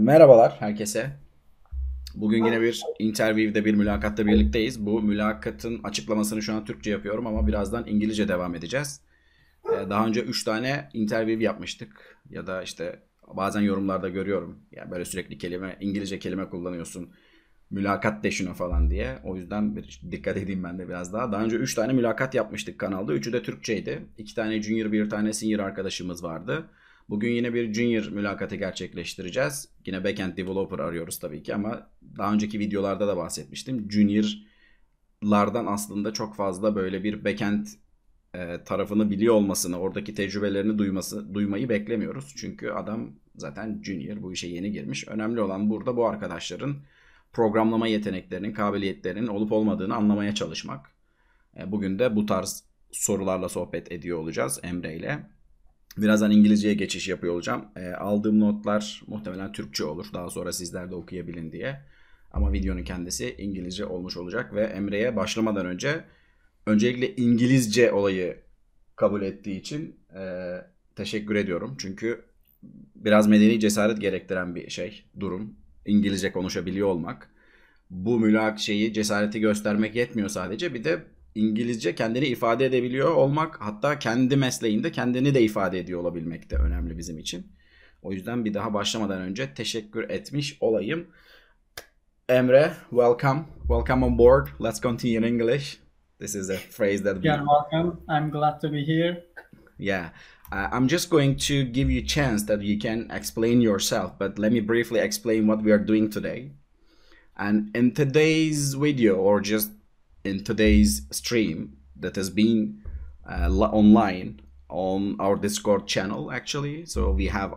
Merhabalar herkese. Bugün yine bir interview'de bir mülakatta birlikteyiz. Bu mülakatın açıklamasını şu an Türkçe yapıyorum ama birazdan İngilizce devam edeceğiz. Daha önce 3 tane interview yapmıştık. Ya da işte bazen yorumlarda görüyorum. Ya böyle sürekli İngilizce kelime kullanıyorsun. Mülakat de şuna falan diye. O yüzden bir dikkat edeyim ben de biraz daha. Daha önce 3 tane mülakat yapmıştık kanalda. Üçü de Türkçeydi. 2 tane junior, bir tane senior arkadaşımız vardı. Bugün yine bir junior mülakatı gerçekleştireceğiz. Yine backend developer arıyoruz tabii ki ama daha önceki videolarda da bahsetmiştim. Junior'lardan aslında çok fazla böyle bir backend tarafını biliyor olmasını, oradaki tecrübelerini duymayı beklemiyoruz. Çünkü adam zaten junior, bu işe yeni girmiş. Önemli olan burada bu arkadaşların programlama yeteneklerinin, kabiliyetlerinin olup olmadığını anlamaya çalışmak. Bugün de bu tarz sorularla sohbet ediyor olacağız Emre ile. Birazdan İngilizceye geçiş yapıyor olacağım. Aldığım notlar muhtemelen Türkçe olur. Daha sonra sizler de okuyabilin diye. Ama videonun kendisi İngilizce olmuş olacak ve Emre'ye başlamadan önce öncelikle İngilizce olayı kabul ettiği için teşekkür ediyorum. Çünkü biraz medeni cesaret gerektiren bir durum. İngilizce konuşabiliyor olmak. Bu cesareti göstermek yetmiyor sadece. Bir de İngilizce kendini ifade edebiliyor olmak, hatta kendi mesleğinde kendini de ifade ediyor olabilmek de önemli bizim için. O yüzden bir daha başlamadan önce teşekkür etmiş olayım. Emre, welcome. Welcome on board. Let's continue in English. This is a phrase that we... You're welcome. I'm glad to be here. Yeah. I'm just going to give you a chance that you can explain yourself, but let me briefly explain what we are doing today. And in today's video, or just in today's stream that has been online on our Discord channel, actually. So we have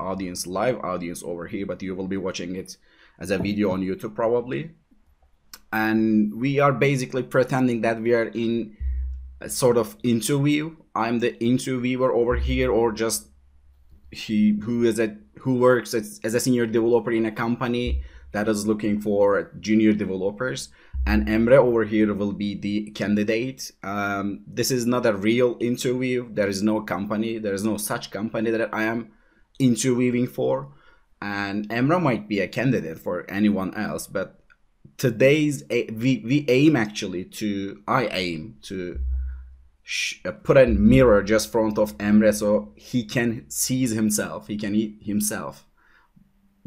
live audience over here, but you will be watching it as a video on YouTube probably. And we are basically pretending that we are in a sort of interview. I'm the interviewer over here, or just who works as a senior developer in a company that is looking for junior developers, and Emre over here will be the candidate. This is not a real interview. There is no such company that I am interviewing for, and Emre might be a candidate for anyone else, but we aim actually to put a mirror just front of Emre so he can see himself,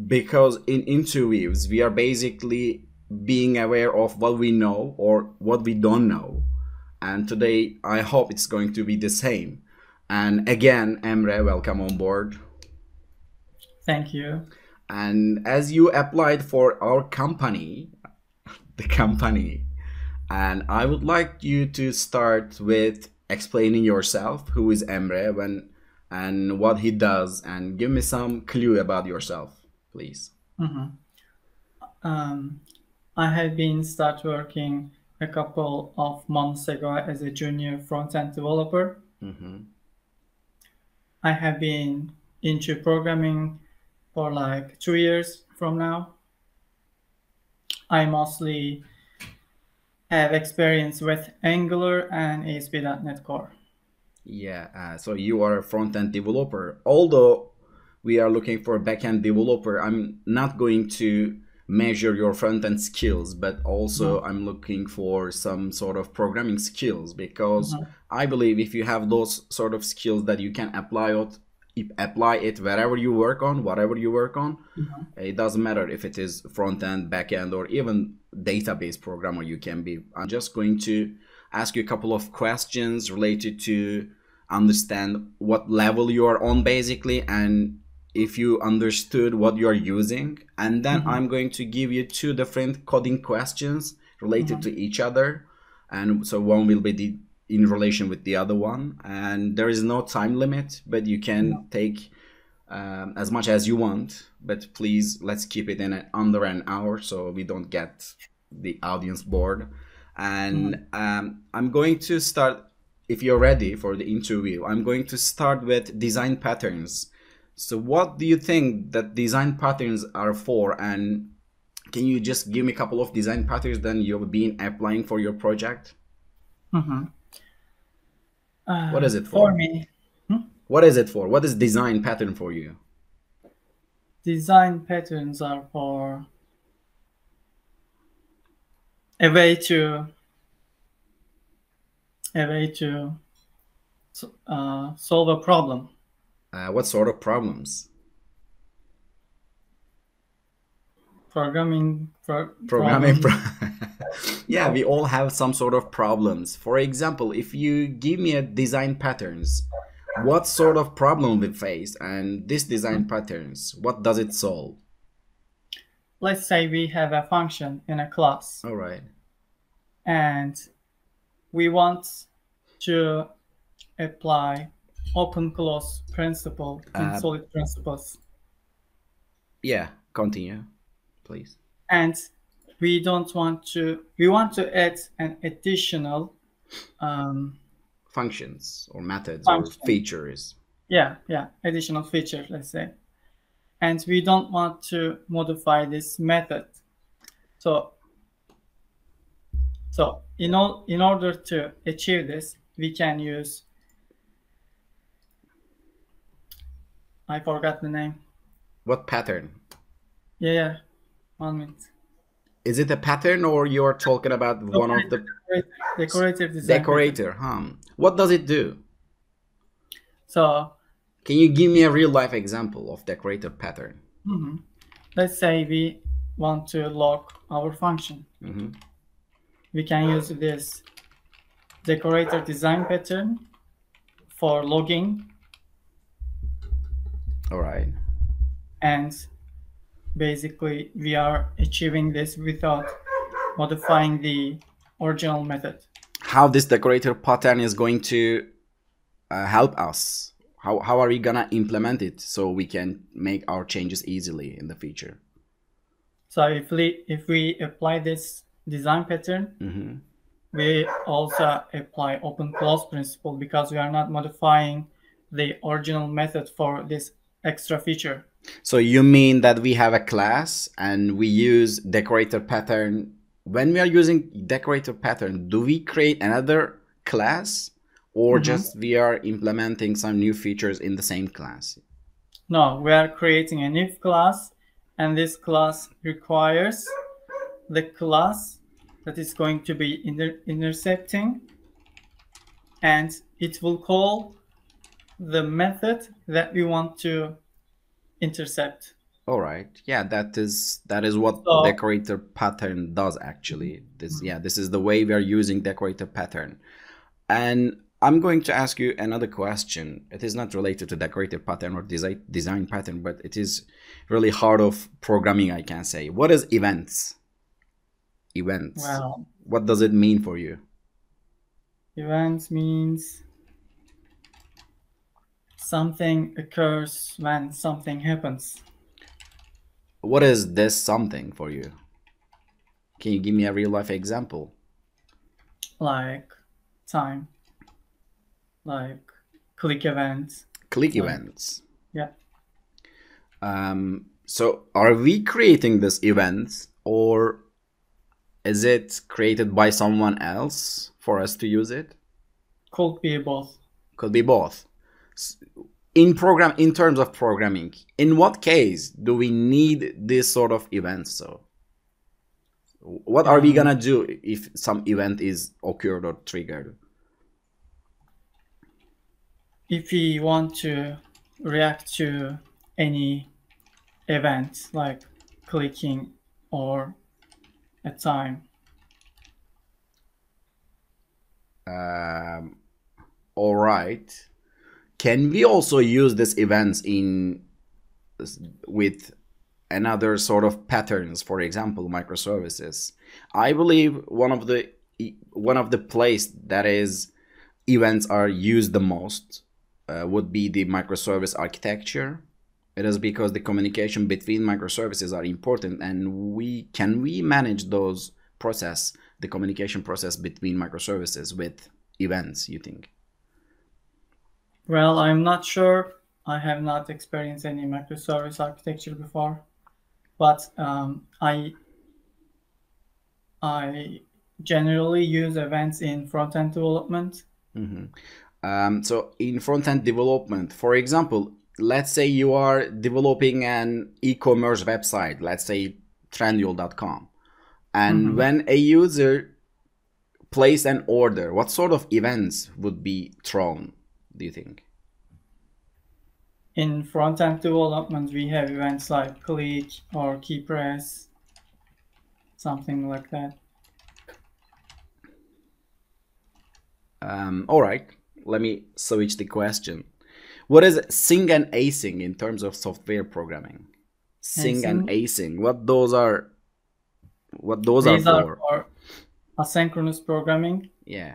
because in interviews we are basically being aware of what we know or what we don't know, and today I hope it's going to be the same. And again, Emre, welcome on board. Thank you. And as you applied for our company, and I would like you to start with explaining yourself. Who is Emre and what he does, and give me some clue about yourself, please. I have been start working a couple of months ago as a junior front-end developer. I have been into programming for like 2 years from now. I mostly have experience with Angular and ASP.NET Core. Yeah, so you are a front-end developer. Although we are looking for a back-end developer, I'm not going to measure your front-end skills, but also I'm looking for some sort of programming skills, because I believe if you have those sort of skills that you can apply it wherever you work on, whatever you work on. It doesn't matter if it is front-end, back-end, or even database programmer you can be. I'm just going to ask you a couple of questions related to understand what level you are on basically, and if you understood what you are using. And then I'm going to give you 2 different coding questions related to each other, and so one will be in relation with the other one, and there is no time limit, but you can take as much as you want, but please let's keep it in under an hour so we don't get the audience bored. And I'm going to start, if you're ready for the interview, I'm going to start with design patterns. So what do you think that design patterns are for, and can you just give me a couple of design patterns that you've been applying for your project? What is it for? For me, What is it for? What is design pattern for you? design patterns are for a way to solve a problem. What sort of problems? Programming Programming. problems. Yeah, we all have some sort of problems. For example, if you give me a design patterns, what sort of problem we face, and this design patterns, what does it solve? Let's say we have a function in a class All right. and we want to apply open close principle in solid principles. Yeah, continue, please. And we want to add an additional Functions or methods or function. features. Yeah, additional feature, let's say. And we don't want to modify this method. So in order to achieve this, we can use, I forgot the name. What pattern? Yeah, 1 minute. Is it a pattern, or you're talking about one of the decorator design decorator? What does it do? So can you give me a real life example of decorator pattern? Let's say we want to log our function. We can use this decorator design pattern for logging. All right. And basically we are achieving this without modifying the original method. How this decorator pattern is going to help us? How are we gonna implement it so we can make our changes easily in the future? So if we apply this design pattern, we also apply open close principle because we are not modifying the original method for this extra feature. So you mean that we have a class and we use decorator pattern. When we are using decorator pattern, do we create another class, or just we are implementing some new features in the same class? No, we are creating a new class, and this class requires the class that is going to be intercepting, and it will call the method that we want to intercept. All right. Yeah, that is what decorator pattern does actually. This is the way we are using decorator pattern. And I'm going to ask you another question. It is not related to decorator pattern or design pattern, but it is really hard of programming, I can say. What is events? Events. Well, what does it mean for you? Events means something occurs when something happens. What is this something for you? Can you give me a real life example? Like time, like click events. Click events. Yeah. So are we creating this event, or is it created by someone else for us to use it? Could be both. Could be both. In terms of programming, in what case do we need this sort of events? So what are we gonna do if some event is occurred or triggered? If we want to react to any event like clicking or a time. All right. Can we also use these events with another sort of patterns? For example, microservices. I believe one of the place that is events are used the most would be the microservice architecture. It is because the communication between microservices are important, and we manage the communication process between microservices with events, you think? Well, I'm not sure. I have not experienced any microservice architecture before, but I generally use events in front-end development. So in front-end development, for example, let's say you are developing an e-commerce website, let's say trendyol.com, and when a user place an order, what sort of events would be thrown, do you think? In front-end development, we have events like click or key press, something like that. All right, let me switch the question. What is sing and async in terms of software programming? Sing and async. What those are? What those These are are for asynchronous programming. Yeah.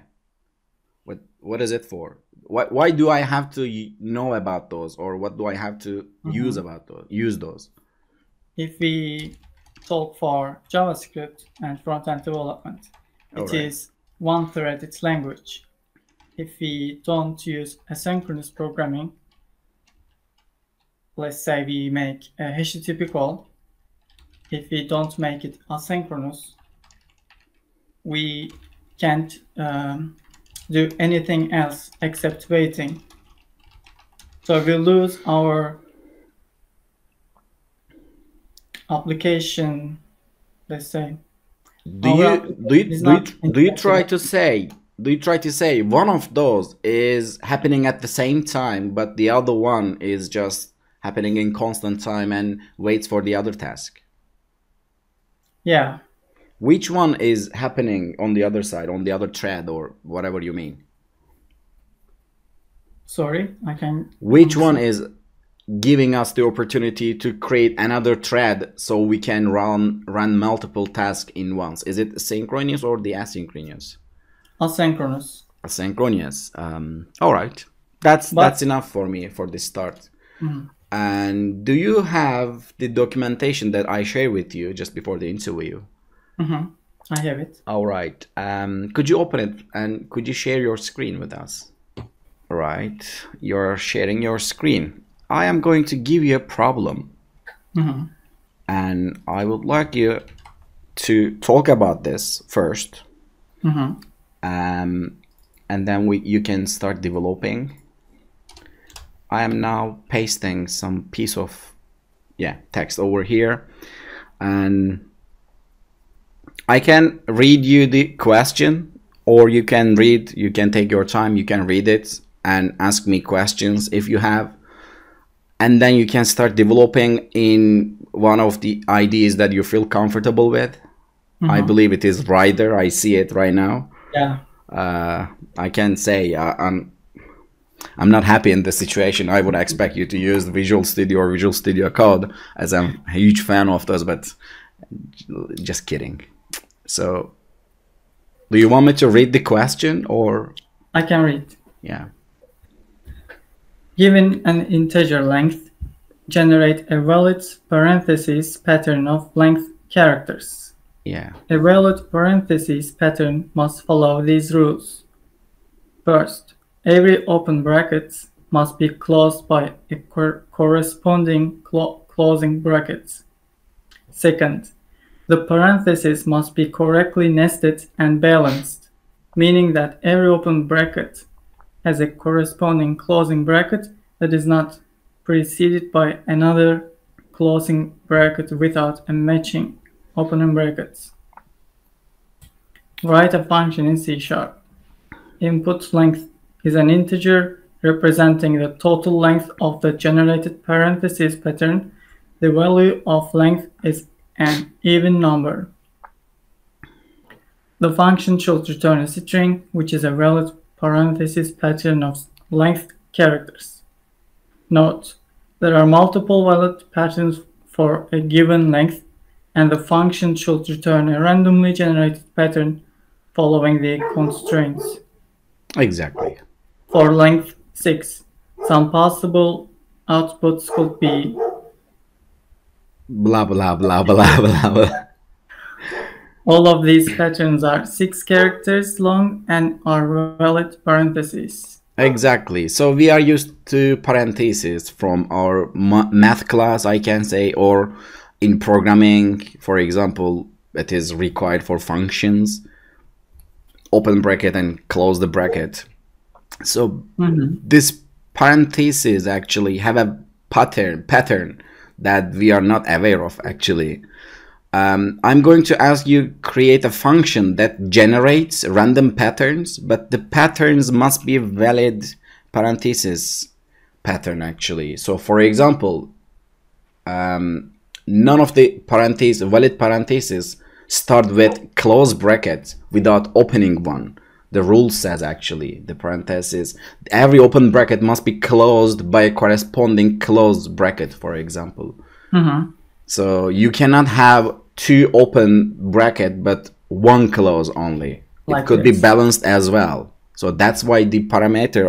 What is it for? Why do I have to know about those, or what do I have to use about those? Use those. If we talk for JavaScript and front-end development, it is one-threaded language. If we don't use asynchronous programming, let's say we make a HTTP call. If we don't make it asynchronous, we can't do anything else except waiting. So we lose our application, let's say. Do you try to say one of those is happening at the same time, but the other one is just happening in constant time and waits for the other task? Yeah. Which one is happening on the other side, on the other thread, or whatever you mean? Sorry, I can. Which one is giving us the opportunity to create another thread so we can run multiple tasks in once? Is it synchronous or the asynchronous? Asynchronous. Asynchronous. All right, that's enough for me for this start. And do you have the documentation that I shared with you just before the interview? I have it. All right. Could you open it and could you share your screen with us? All right. You're sharing your screen. I am going to give you a problem. And I would like you to talk about this first. And then you can start developing. I am now pasting some piece of text over here, and I can read you the question, or you can take your time, you can read it and ask me questions if you have, and then you can start developing in one of the ideas that you feel comfortable with. I believe it is Rider. I see it right now. Yeah. I can say I'm not happy in this situation. I would expect you to use Visual Studio or Visual Studio Code, as I'm a huge fan of those, but just kidding. So, do you want me to read the question, or? I can read. Yeah. Given an integer length, generate a valid parentheses pattern of length characters. Yeah. A valid parentheses pattern must follow these rules. First, every open bracket must be closed by a corresponding closing bracket. Second, the parentheses must be correctly nested and balanced, meaning that every open bracket has a corresponding closing bracket that is not preceded by another closing bracket without a matching opening brackets. Write a function in C#. Input length is an integer representing the total length of the generated parentheses pattern. The value of length is an even number. The function should return a string, which is a valid parentheses pattern of length characters. Note, there are multiple valid patterns for a given length, and the function should return a randomly generated pattern following the constraints. Exactly. For length 6, some possible outputs could be blah blah blah blah blah blah. All of these patterns are 6 characters long and are valid parentheses. Exactly. So we are used to parentheses from our math class, I can say, or in programming, for example, it is required for functions. Open bracket and close the bracket. So this parentheses actually have a pattern that we are not aware of actually. I'm going to ask you create a function that generates random patterns, but the patterns must be valid parentheses pattern actually. So for example, none of the valid parentheses start with close bracket without opening one. The rule says actually the parentheses, every open bracket must be closed by a corresponding closed bracket, for example. So you cannot have two open bracket but one close only. Like it could this. be balanced as well. So that's why the parameter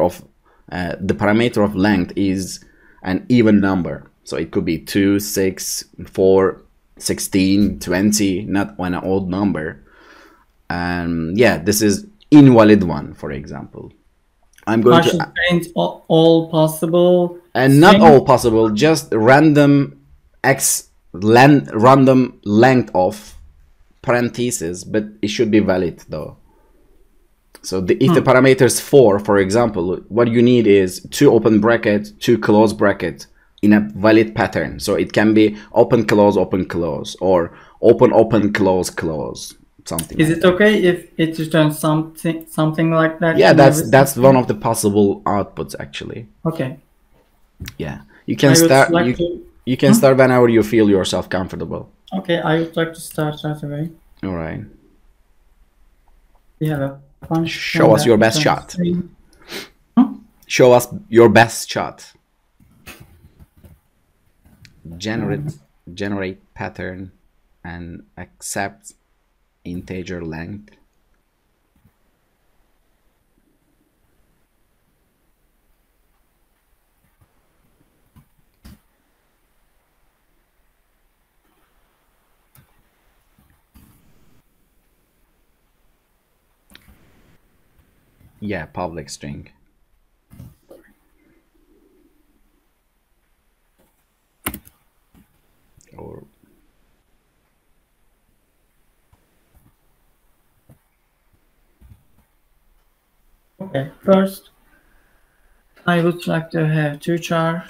of length is an even number. So it could be 2, 6, 4, 16, 20, not an odd number. And yeah, this is invalid one, for example. I'm going I should to paint all possible and not strings. all possible, just random random length of parentheses, but it should be valid though. So if the parameter is 4, for example, what you need is 2 open bracket, 2 close bracket in a valid pattern. So it can be open close, or open close close, something. Is like it that. okay if it returns something like that? Yeah, in every that's one section? of the possible outputs actually. Okay. Yeah, you can I would start. like to. You can start whenever you feel yourself comfortable. Okay, I would like to start right away. All right. We have a function. Show us your best shot. string. Show us your best shot. Generate pattern and accept integer length. Yeah, public string. Or Okay, first I would like to have two char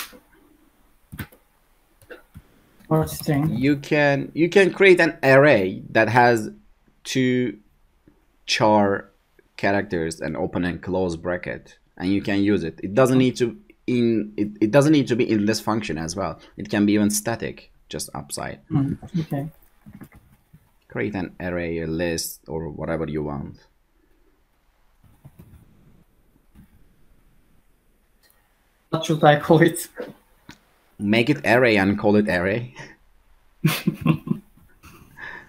or string. you can create an array that has 2 char characters and open and close bracket, and you can use it. It doesn't need to it doesn't need to be in this function as well. It can be even static, just upside. Okay. Create an array, a list, or whatever you want. What should I call it? Make it array and call it array.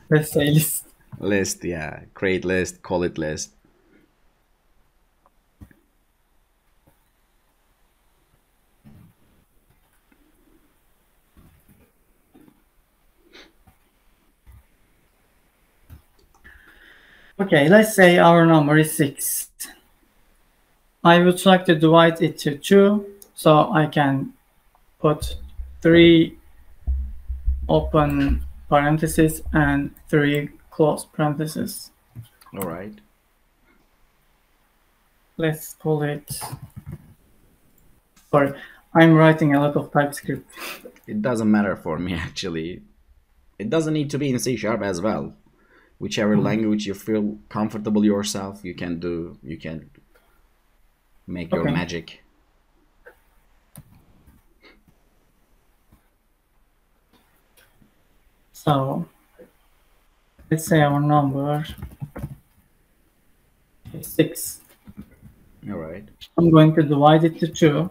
Let's say list. List, yeah. Create list, call it list. Okay, let's say our number is 6. I would like to divide it to 2, so I can put 3 open parentheses and 3 close parentheses. All right. Let's call it. Sorry, I'm writing a lot of TypeScript. It doesn't matter for me actually. It doesn't need to be in C# as well. Whichever language you feel comfortable yourself, you can make your magic. So let's say our number is 6. All right. I'm going to divide it to 2,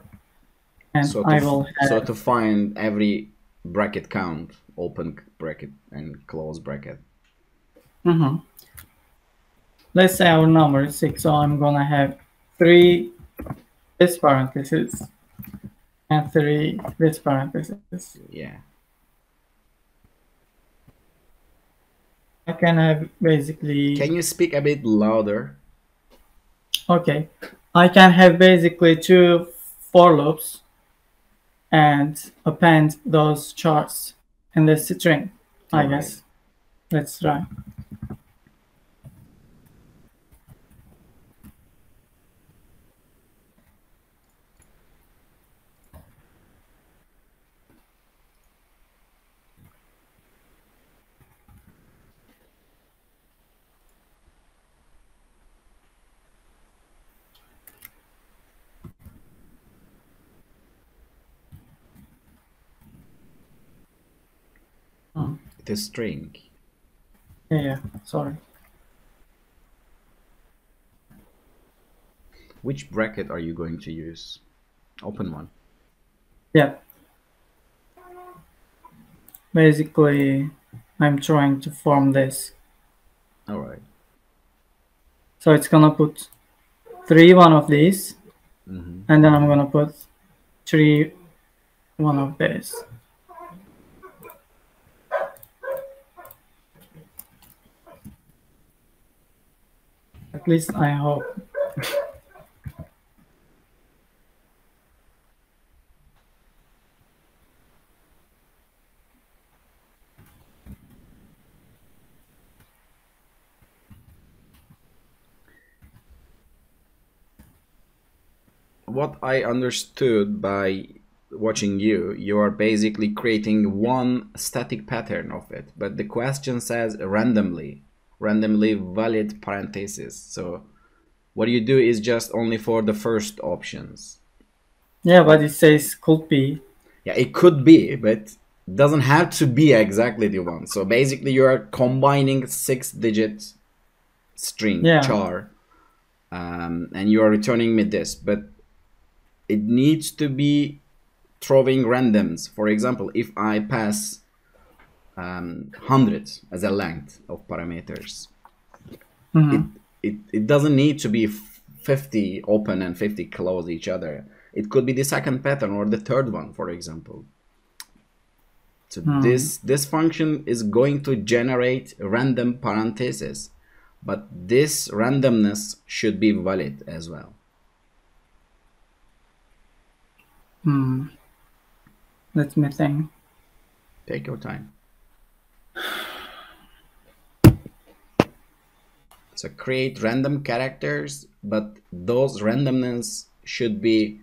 and So I will have. So to find every bracket count, open bracket and close bracket. Let's say our number is 6, so I'm gonna have 3 this parentheses and 3 this parentheses. Yeah. I can have basically. Can you speak a bit louder? Okay, I can have basically 2 for loops and append those charts in the string, I guess. Let's try. the string. Yeah, sorry. Which bracket are you going to use? Open one. Yeah. Basically, I'm trying to form this. All right. So it's gonna put 3 one of these, Mm-hmm. and then I'm gonna put 3 one of this. At least I hope. What I understood by watching you, you are basically creating one static pattern of it, but the question says randomly valid parentheses. So what you do is just only for the first options. Yeah, but it says could be. Yeah, it could be, but doesn't have to be exactly the one. So basically you are combining 6-digit string Yeah. char, and you are returning me this, but it needs to be throwing randoms. For example, if I pass 100 as a length of parameters, it doesn't need to be 50 open and 50 close each other. It could be the second pattern or the third one, for example. So this function is going to generate random parentheses, but this randomness should be valid as well. Let me think. Take your time. So create random characters, but those randomness should be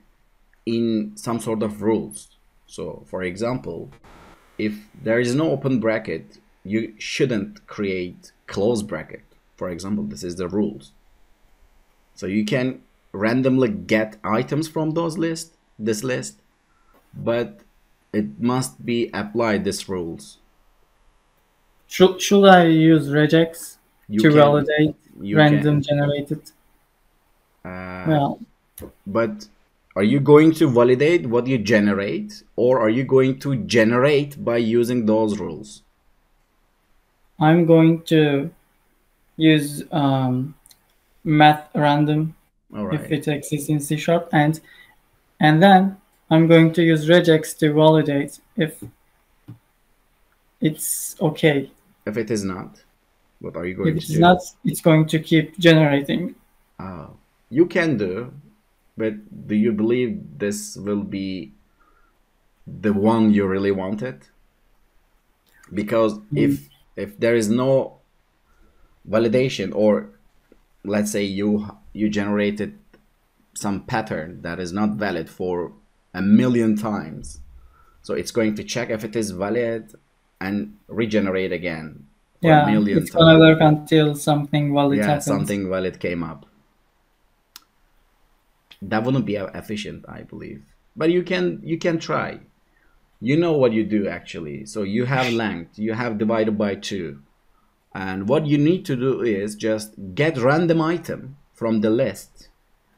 in some sort of rules. So for example, if there is no open bracket, you shouldn't create close bracket. For example, this is the rules. So you can randomly get items from this list, but it must be applied these rules. Should I use regex to validate random generated? Well, but are you going to validate what you generate, or are you going to generate by using those rules? I'm going to use math random if it exists in C#, and then I'm going to use regex to validate if it's okay. If it is not, what are you going to do? If it's not, it's going to keep generating. You can do, but do you believe this will be the one you really wanted? Because if there is no validation, or let's say you generated some pattern that is not valid for 1,000,000 times, so it's going to check if it is valid and regenerate again for 1,000,000 times. It's gonna work until something valid happens. Something valid came up. That wouldn't be efficient, I believe, but you can try. You know what you do actually. So you have length, you have divided by 2, and what you need to do is just get random item from the list,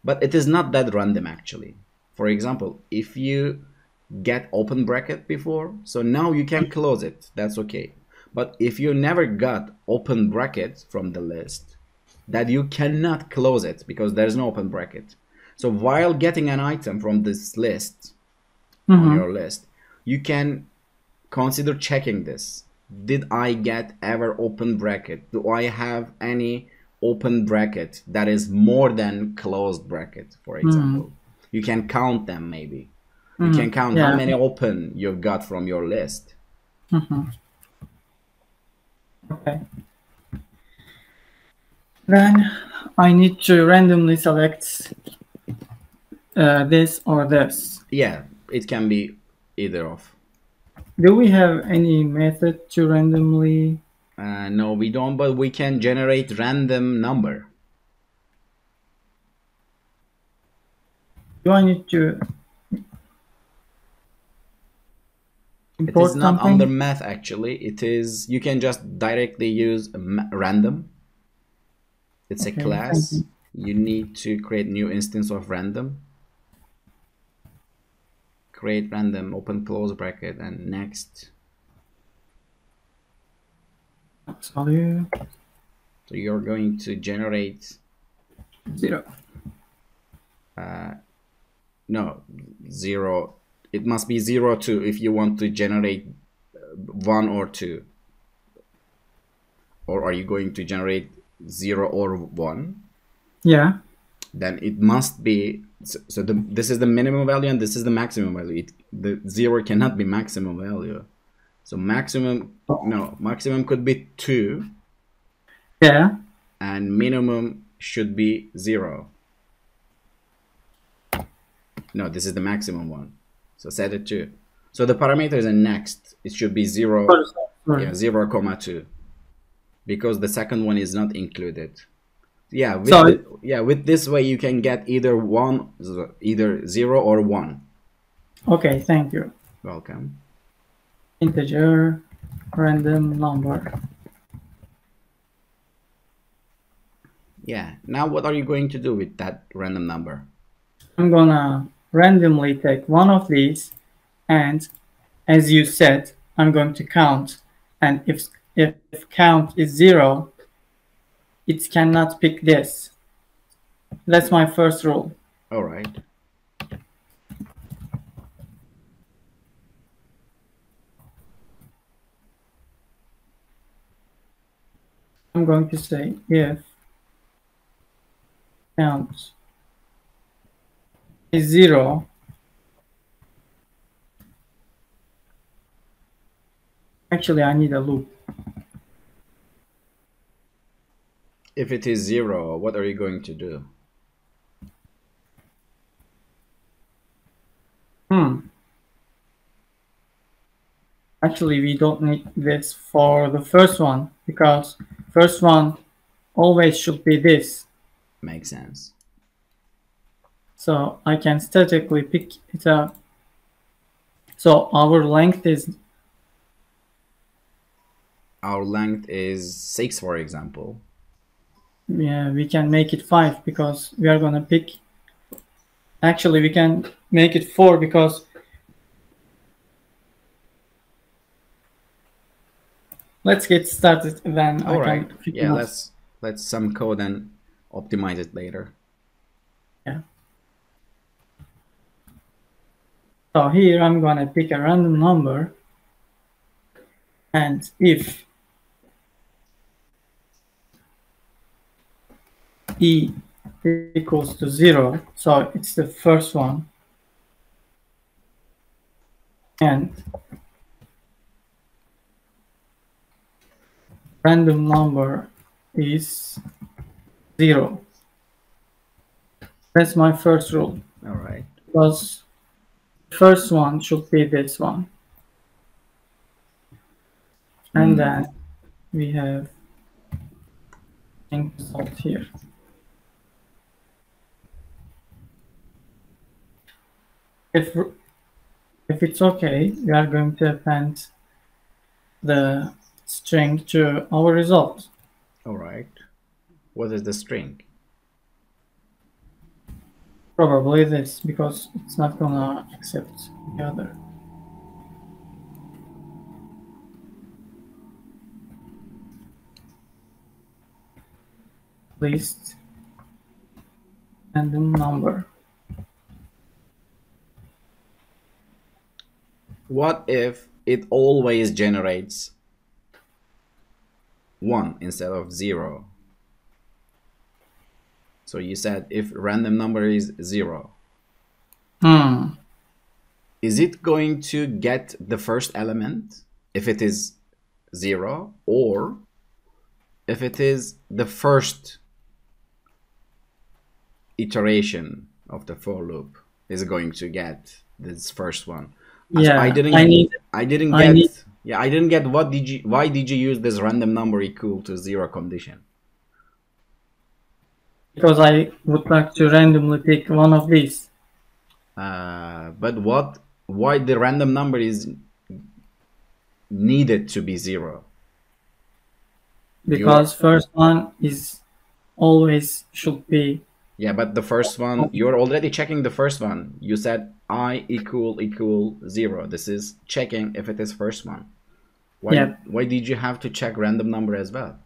but it is not that random actually. For example, if you get open bracket before, so now you can close it, that's okay. But if you never got open bracket from the list, that you cannot close it because there's no open bracket. So while getting an item from this list, on your list, you can consider checking this. Did I get ever open bracket? Do I have any open bracket that is more than closed bracket, for example? You can count them maybe. You can count how many open you've got from your list. Okay. Then I need to randomly select this or this. Yeah, it can be either of. Do we have any method to randomly? No, we don't, but we can generate random number. Do I need to It is import not under something? math actually. It is, you can just directly use random. It's a Okay, thank class. you. You need to create new instance of random. Create random, open close bracket, and next. Sorry. So you're going to generate 0. no 0. It must be 0 2 if you want to generate 1 or 2. Or are you going to generate 0 or 1? Yeah. Then it must be, so this is the minimum value and this is the maximum value. The 0 cannot be maximum value. So maximum, no, maximum could be 2 Yeah. and minimum should be 0. No, this is the maximum one. So set it to. So the parameters in next, it should be 0, Sorry. yeah, 0 comma 2, because the second one is not included. Yeah, with this way you can get either 0 or 1. Okay, thank you. Welcome. Integer random number. Yeah, now what are you going to do with that random number? I'm gonna randomly take one of these, and as you said, I'm going to count. And if count is 0, it cannot pick this. That's my first rule. All right. I'm going to say if count is 0, actually I need a loop. If it is 0, what are you going to do? Actually, we don't need this for the first one, because first one always should be this. Makes sense. So I can statically pick it up. So our length is 6, for example. yeah, we can make it 5 because we are gonna pick. Actually, we can make it 4 because let's get started. Then All I right. can pick Yeah, enough. let's some code and optimize it later. Yeah. So here I'm gonna pick a random number, and if e equals to 0, so it's the first one, and random number is 0. That's my first rule. All right. Because the first one should be this one. And then we have result here. If it's okay, we are going to append the string to our result. All right. What is the string? Probably this, because it's not gonna accept the other. List random number. What if it always generates 1 instead of 0? So you said if random number is 0. Is it going to get the first element if it is 0, or if it is the first iteration of the for loop is going to get this first one? Yeah, I didn't get why did you use this random number equal to 0 condition? Because I would like to randomly pick one of these. But why the random number is needed to be 0? Because first one is always should be. Yeah, but the first one, you're already checking the first one. You said I equal 0. This is checking if it is first one. Why did you have to check random number as well?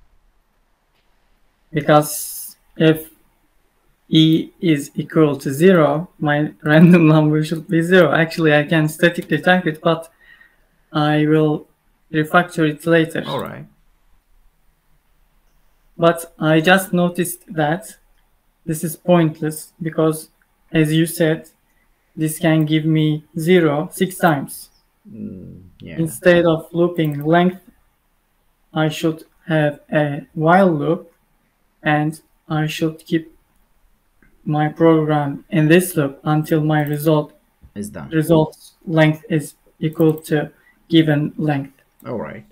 Because if E is equal to 0, my random number should be 0. Actually, I can statically type it, but I will refactor it later. All right. But I just noticed that this is pointless because, as you said, this can give me 0 6 times. Yeah. Instead of looping length, I should have a while loop, and I should keep my program in this loop until my result is done. Results length is equal to given length. All right.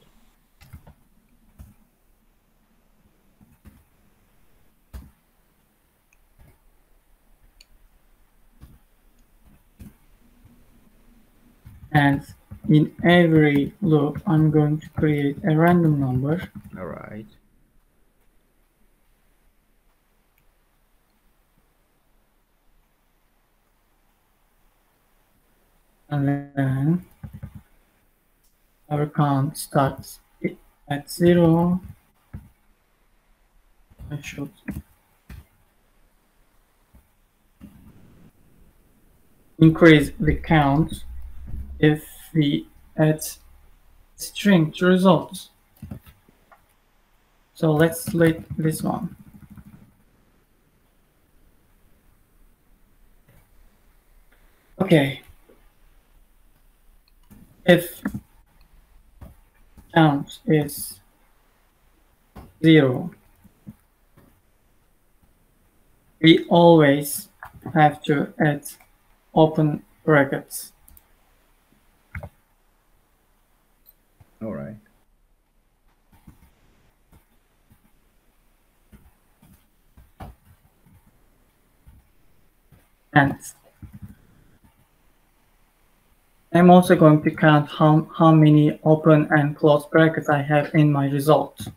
And in every loop, I'm going to create a random number. All right. And then our count starts at 0. I should increase the count if we add string to results. So let's select this one. Okay. If count is 0, we always have to add open brackets. All right. And I'm also going to count how many open and close brackets I have in my result.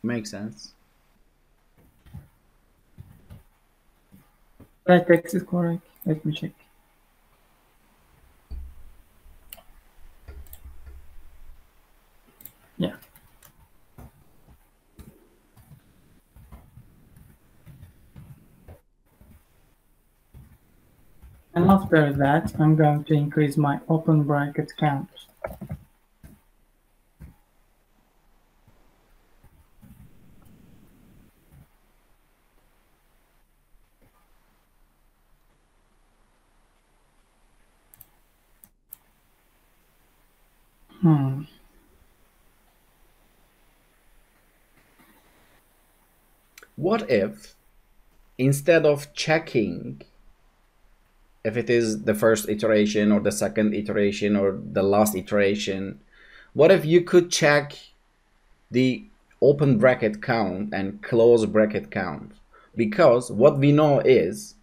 Makes sense. That text is correct. Let me check. Yeah. And after that, I'm going to increase my open bracket count. What if instead of checking if it is the first iteration or the second iteration or the last iteration, what if you could check the open bracket count and close bracket count? Because what we know is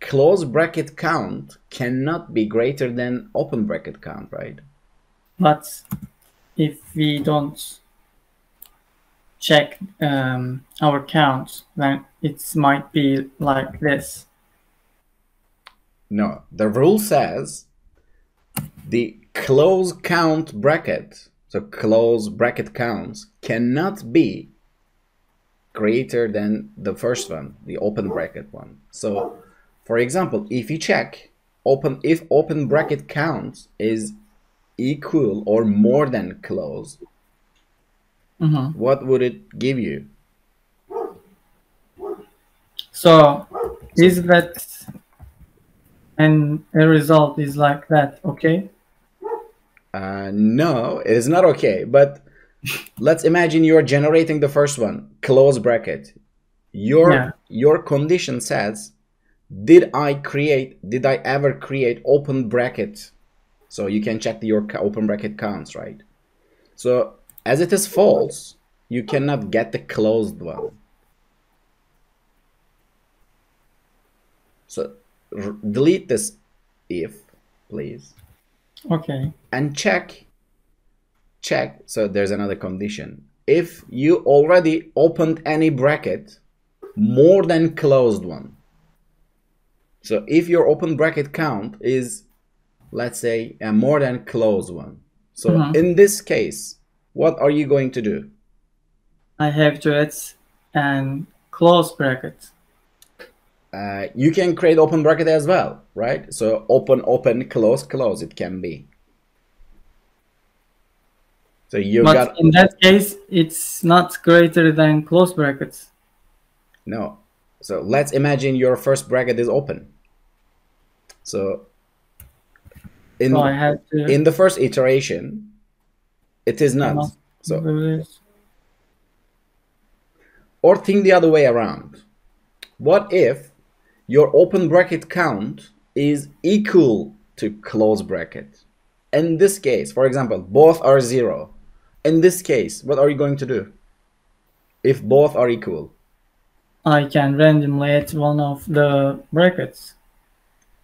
close bracket count cannot be greater than open bracket count, right? But if we don't check our counts, then it might be like this. No, the rule says the close count bracket, so close bracket counts, cannot be greater than the first one, the open bracket one. So, for example, if you check if open bracket count is equal or more than close, what would it give you? So is that and a result is like that, okay? No, it is not okay. But let's imagine you're generating the first one, close bracket. Your condition says, did I ever create open bracket? So you can check your open bracket counts, right? So as it is false, you cannot get the closed one. So delete this if, please. Okay. And check check. So there's another condition. If you already opened any bracket more than closed one. So if your open bracket count is, let's say, a more than closed one. So in this case, what are you going to do? I have to add and close bracket. You can create open bracket as well, right? So open, open, close, close, it can be. So you got... in that case, it's not greater than close brackets. No. So let's imagine your first bracket is open. So I have to... in the first iteration, it is not. So, or think the other way around. What if your open bracket count is equal to close bracket? In this case, for example, both are 0. In this case, what are you going to do? If both are equal, I can randomly add one of the brackets.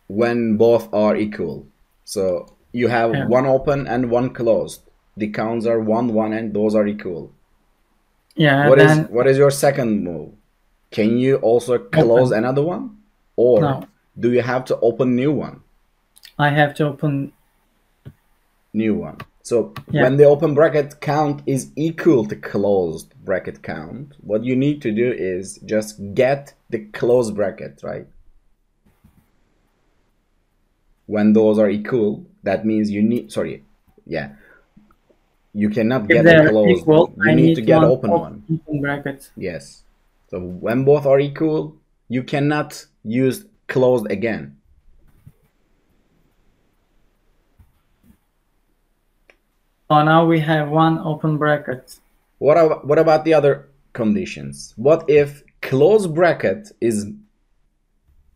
When both are equal. So you have one open and one closed. The counts are 1, 1, and those are equal. Yeah. What is your second move? Can you also close another one? Or do you have to open new one? I have to open new one. So when the open bracket count is equal to closed bracket count, what you need to do is just get the closed bracket, right? When those are equal, that means you need, you cannot get the closed one. You need to get open one. Bracket. Yes. So when both are equal, you cannot use closed again. So now we have one open bracket. What about the other conditions? What if closed bracket is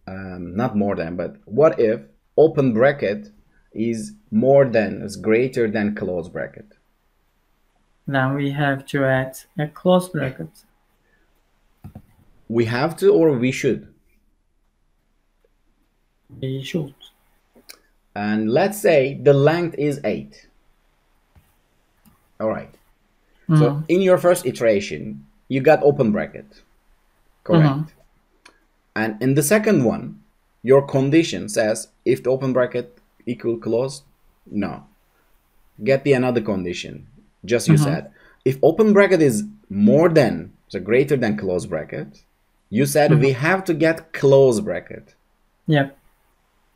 not more than, but what if open bracket is greater than closed bracket? Then we have to add a closed bracket. We have to, or we should? We should. And let's say the length is 8. All right. So in your first iteration, you got open bracket. Correct. And in the second one, your condition says if the open bracket equal closed, no. Get the another condition. Just you said. If open bracket is more than, so greater than closed bracket, you said we have to get closed bracket. Yep.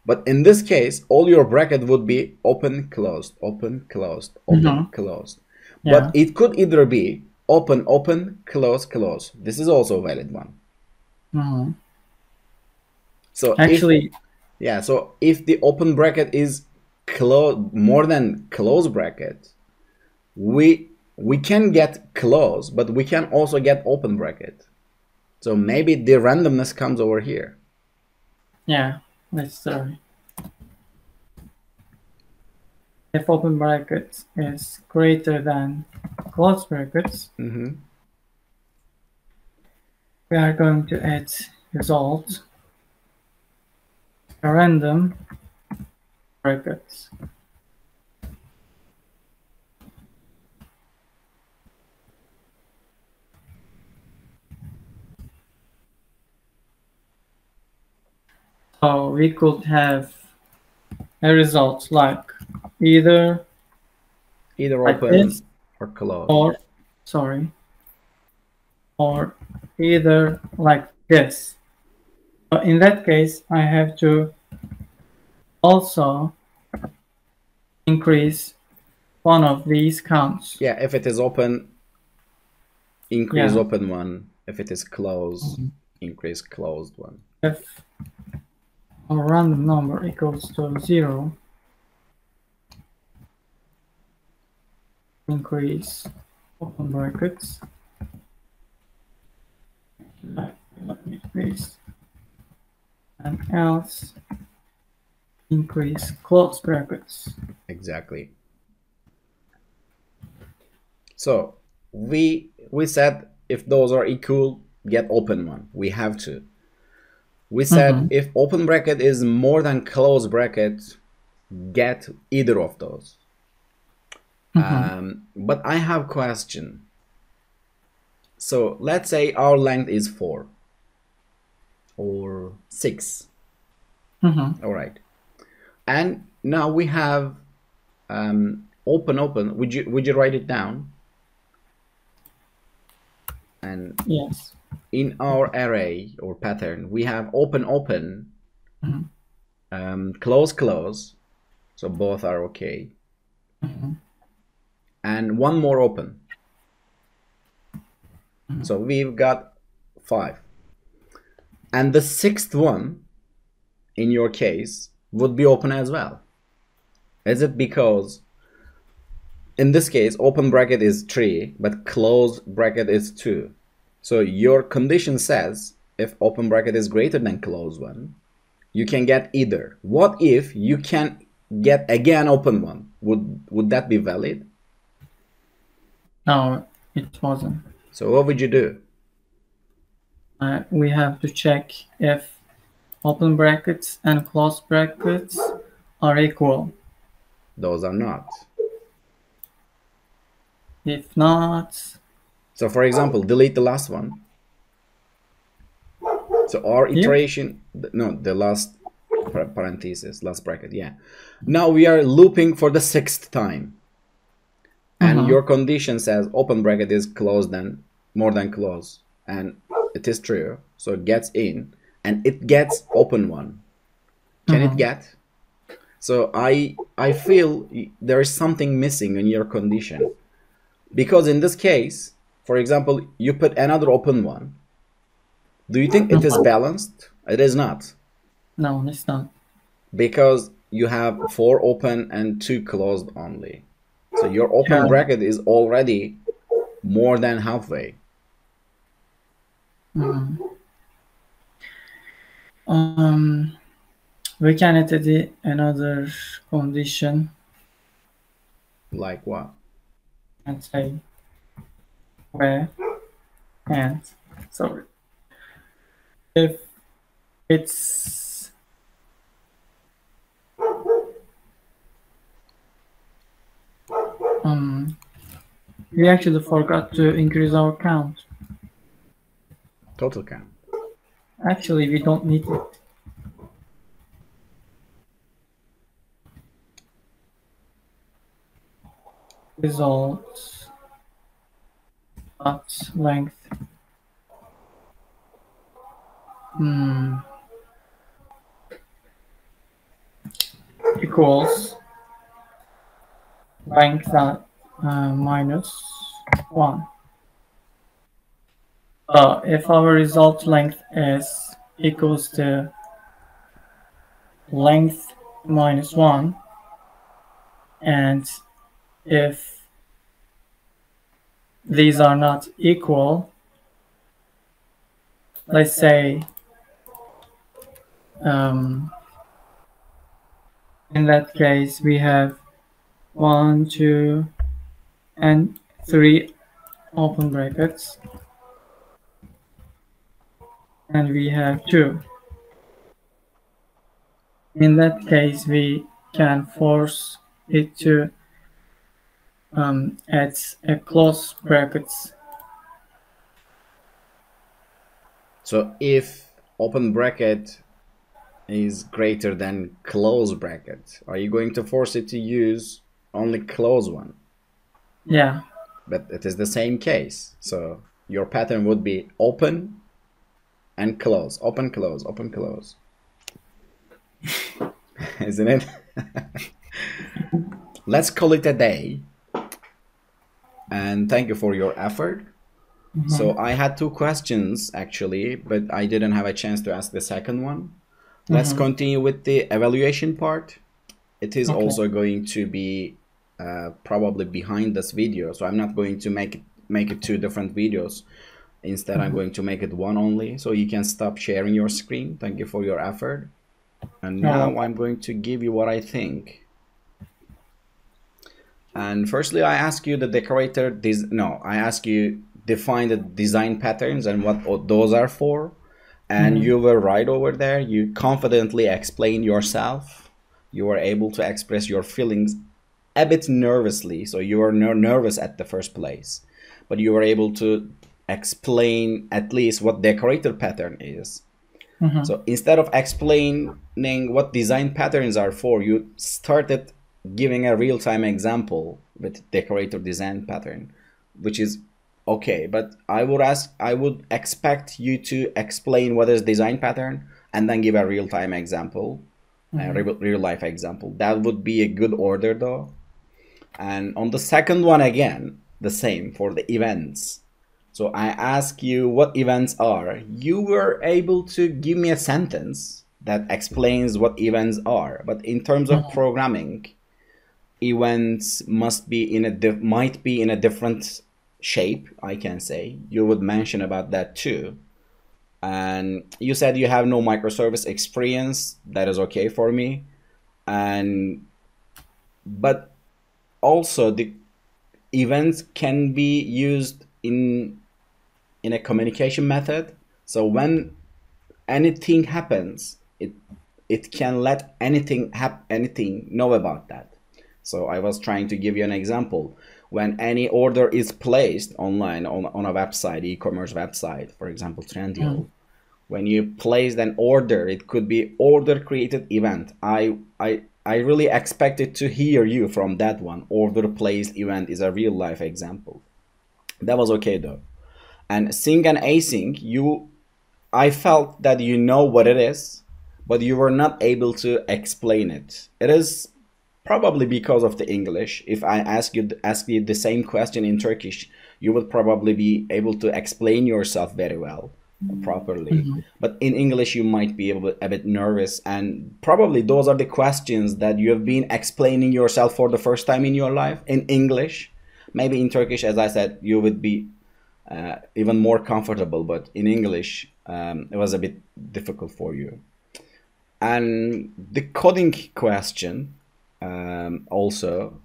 But in this case, all your bracket would be open, closed, open, closed, open, closed. Yeah. But it could either be open, open, close, close. This is also a valid one. So actually, so if the open bracket is more than close bracket, we can get close, but we can also get open bracket. So maybe the randomness comes over here. Yeah, let's start. If open bracket is greater than close brackets, we are going to add result a random brackets. So we could have a result like either like open this, or closed, or either like this. So in that case, I have to also increase one of these counts. Yeah, if it is open, increase open one. If it is closed, increase closed one. If a random number equals to 0, increase open brackets. Let me paste. And else increase close brackets. Exactly. So we said if those are equal, get open one. We have to. We said if open bracket is more than close bracket, get either of those. But I have a question. So let's say our length is 4 or 6. All right. And now we have open. Would you write it down? And Yes. in our array or pattern, we have open, close. So both are okay. And one more open. So we've got 5. And the 6th one, in your case, would be open as well. Is it because in this case, open bracket is 3, but closed bracket is 2. So your condition says if open bracket is greater than closed one, you can get either. What if you can get again open one? Would that be valid? No, it wasn't. So what would you do? We have to check if open brackets and closed brackets are equal. Those are not. If not, So for example, delete the last one. So our iteration, no, the last parenthesis, last bracket, yeah. Now we are looping for the 6th time. And your condition says open bracket is closed than more than close. And it is true. So it gets in and it gets open one. Can it get? So I feel there is something missing in your condition. Because in this case, for example, you put another open one. Do you think it is balanced? It is not. No, it's not. Because you have 4 open and 2 closed only. So your open bracket is already more than halfway. We can add another condition. Like what? And say where and sorry. If it's we actually forgot to increase our count. Total count. Actually, we don't need it. Results dot length equals length minus 1. If our result length is equals to length minus 1, and if these are not equal, let's say in that case we have 1, 2, and 3 open brackets, and we have 2. In that case, we can force it to add a close brackets. So if open bracket is greater than close bracket, are you going to force it to use only close one? Yeah. But it is the same case. So your pattern would be open and close, open, close, open, close. Isn't it? Let's call it a day. And thank you for your effort. So I had 2 questions actually, but I didn't have a chance to ask the second one. Let's continue with the evaluation part. It is also going to be probably behind this video, so I'm not going to make it 2 different videos. Instead, I'm going to make it one only, so you can stop sharing your screen. Thank you for your effort. And now I'm going to give you what I think. And firstly, I ask you the decorator. I ask you define the design patterns and what those are for. And you were right over there. You confidently explained yourself. You were able to express your feelings a bit nervously, so you were nervous at the first place, but you were able to explain at least what decorator pattern is. So instead of explaining what design patterns are for, you started giving a real-time example with decorator design pattern, which is okay. But I would expect you to explain what is design pattern and then give a real-time example, a real life example. That would be a good order though. And on the second one again, the same for the events. So I ask you what events are. You were able to give me a sentence that explains what events are. But in terms of programming, events must be in a might be in a different shape, I can say. You would mention about that too. And you said you have no microservice experience. That is okay for me. And but also the events can be used in a communication method. So when anything happens, it can let anything know about that. So I was trying to give you an example. When any order is placed online on a website, e-commerce website, for example, Trendyol, when you place an order, it could be order created event. I really expected to hear you from that one. Order placed event is a real life example. That was okay though. And sync and async, I felt that you know what it is, but you were not able to explain it. It is probably because of the English. If I ask you the same question in Turkish, you would probably be able to explain yourself very well, properly. But in English, you might be a bit nervous, and probably those are the questions that you have been explaining yourself for the first time in your life in English. Maybe in Turkish, as I said, you would be even more comfortable, but in English, it was a bit difficult for you. And the coding question, also,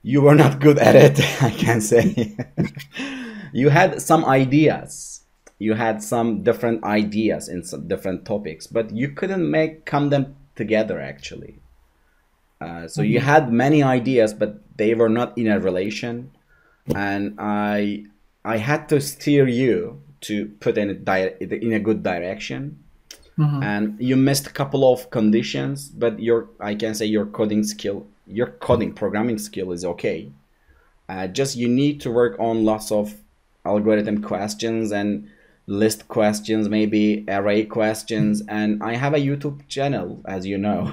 you were not good at it, I can say. You had some ideas. You had some different ideas in some different topics, but you couldn't come them together actually. So you had many ideas, but they were not in a relation, and I had to steer you to put in a good direction. And you missed a couple of conditions, but I can say your coding programming skill is okay. Just you need to work on lots of algorithm questions and list questions, maybe array questions. And I have a YouTube channel, as you know.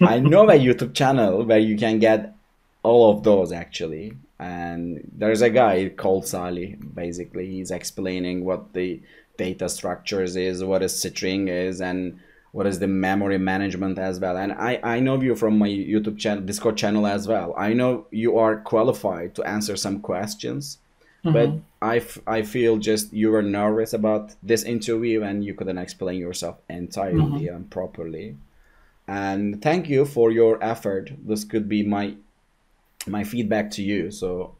I know a YouTube channel where you can get all of those actually. And there's a guy called Salih. Basically, he's explaining what the data structures is, what a string is, and what is the memory management as well. And I know you from my YouTube channel, Discord channel as well. I know you are qualified to answer some questions, but I feel just you were nervous about this interview and you couldn't explain yourself entirely and properly. And thank you for your effort. This could be my feedback to you, so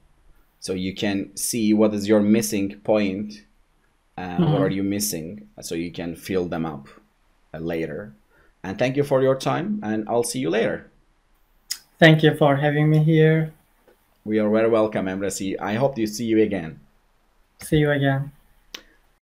you can see what is your missing point, what are you missing, so you can fill them up later. And thank you for your time, and I'll see you later. Thank you for having me here. We are very welcome, Emre. I hope to see you again. See you again.